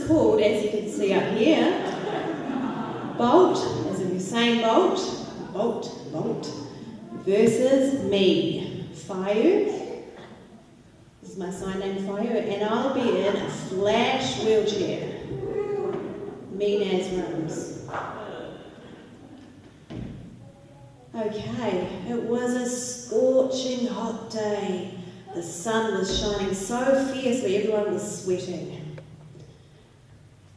was called, as you can see up here, Bolt, as in Usain Bolt, Bolt, versus me, Faaiu. This is my sign name, Faaiu, and I'll be in a flash wheelchair. Mean as rooms. Okay, it was a scorching hot day. The sun was shining so fiercely, everyone was sweating.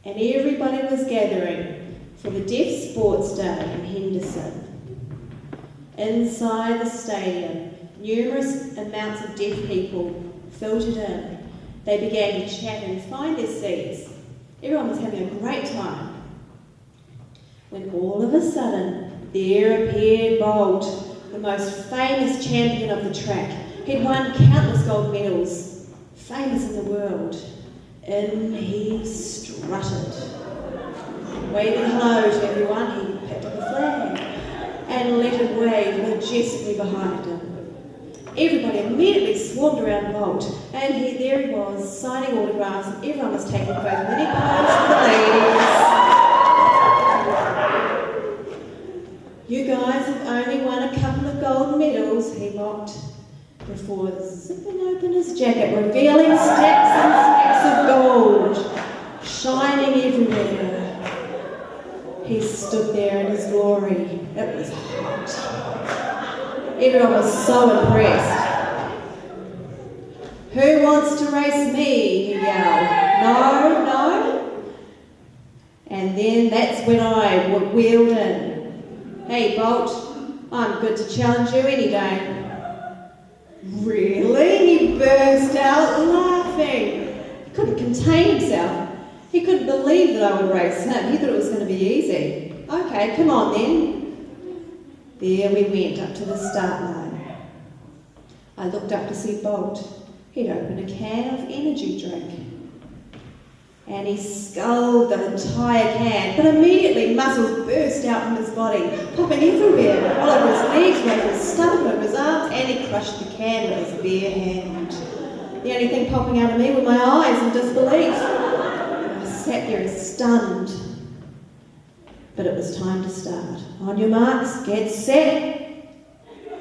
And everybody was gathering for the Deaf Sports Day in Henderson. Inside the stadium, numerous amounts of deaf people filtered in. They began to chat and find their seats. Everyone was having a great time. When all of a sudden, there appeared Bolt, the most famous champion of the track. He'd won countless gold medals, famous in the world. In he strutted. Waving hello to everyone, he picked up a flag and let it wave majestically behind him. Everybody immediately swarmed around Bolt, and there he was, signing autographs, and everyone was taking photos, many pose for the ladies. You guys have only won a couple of gold medals, he mocked, before zipping open his jacket, revealing stacks and stacks of gold, shining everywhere. He stood there in his glory. It was hot. Everyone was so impressed. Who wants to race me? He yelled. No. And then that's when I wheeled in. Hey, Bolt, I'm good to challenge you any day. Really? He burst out laughing. He couldn't contain himself. He couldn't believe that I would race him. He thought it was going to be easy. Okay, come on then. There we went up to the start line. I looked up to see Bolt. He'd opened a can of energy drink. And he sculled the entire can, but immediately muscles burst out from his body, popping everywhere, all over his legs, over his stomach, over his arms, and he crushed the can with his bare hand. The only thing popping out of me were my eyes in disbelief. I sat there stunned. But it was time to start. On your marks, get set.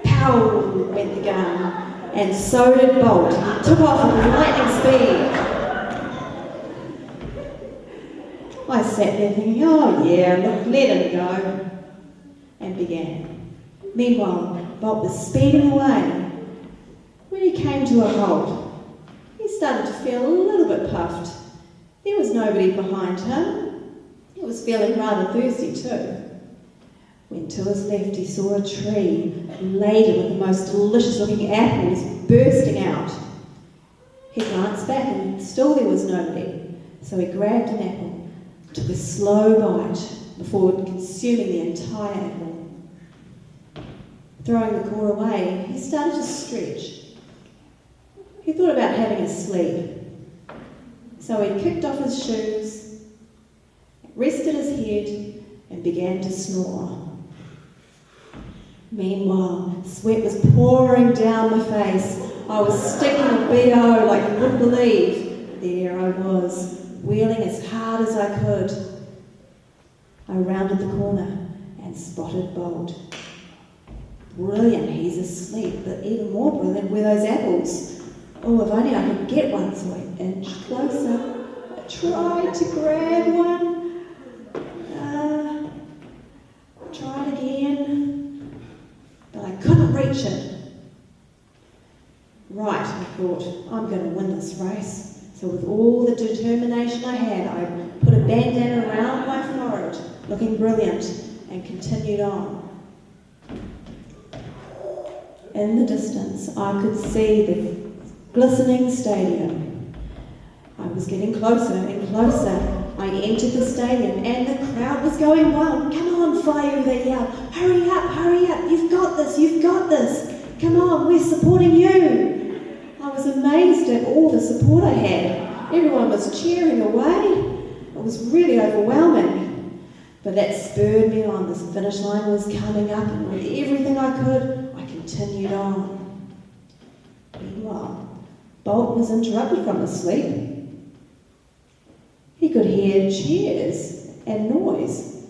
Pow went the gun, and so did Bolt. He took off with lightning speed. I sat there thinking, oh yeah, look, let him go, and began. Meanwhile, Bolt was speeding away. When he came to a halt, he started to feel a little bit puffed. There was nobody behind him. He was feeling rather thirsty too. When to his left he saw a tree laden with the most delicious looking apples bursting out. He glanced back and still there was nobody, so he grabbed an apple. Took a slow bite before consuming the entire apple. Throwing the core away, he started to stretch. He thought about having a sleep. So he kicked off his shoes, rested his head, and began to snore. Meanwhile, sweat was pouring down my face. I was sticking a BO like you wouldn't believe. There I was, wheeling as hard as I could. I rounded the corner and spotted Bolt. Brilliant, he's asleep, but even more brilliant were those apples. Oh, if only I could get one, so I inched closer. I tried to grab one. Tried again, but I couldn't reach it. Right, I thought, I'm going to win this race. So with all the determination I had, I put a bandana around my forehead, looking brilliant, and continued on. In the distance, I could see the glistening stadium. I was getting closer and closer. I entered the stadium, and the crowd was going wild. Come on, Faaiu, they yelled. Hurry up, you've got this. Come on, we're supporting you. I was amazed at all the support I had. Everyone was cheering away. It was really overwhelming. But that spurred me on. The finish line was coming up, and with everything I could, I continued on. Meanwhile, Bolt was interrupted from his sleep. He could hear cheers and noise.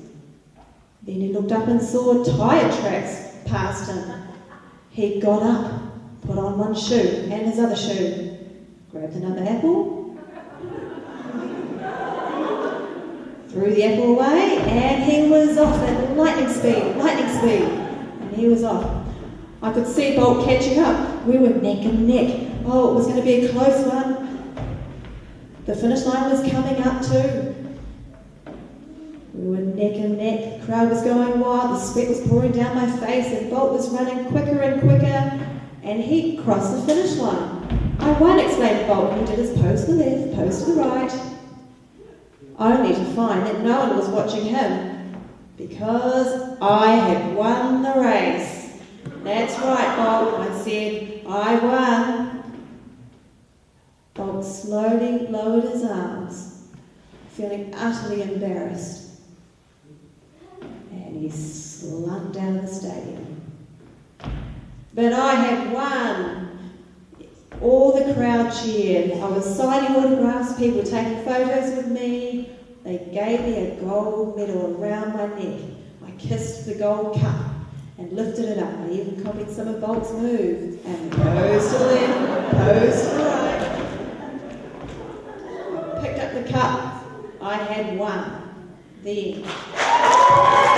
Then he looked up and saw tyre tracks past him. He got up, put on one shoe and his other shoe, grabbed another apple, threw the apple away, and he was off at lightning speed, and he was off. I could see Bolt catching up. We were neck and neck. Oh, it was going to be a close one. The finish line was coming up too. We were neck and neck. The crowd was going wild. The sweat was pouring down my face, and Bolt was running quicker and quicker, and he crossed the finish line. I won't explain Bolt. He did his pose to the left, pose to the right, only to find that no one was watching him, because I had won the race. That's right, Bolt, I said. I won. Bolt slowly lowered his arms, feeling utterly embarrassed, and he slunk down the stadium. But I had won. All the crowd cheered. I was signing autographs, people were taking photos with me. They gave me a gold medal around my neck. I kissed the gold cup and lifted it up. I even copied some of Bolt's moves. And pose to the left, pose to the right. I picked up the cup. I had won. The end.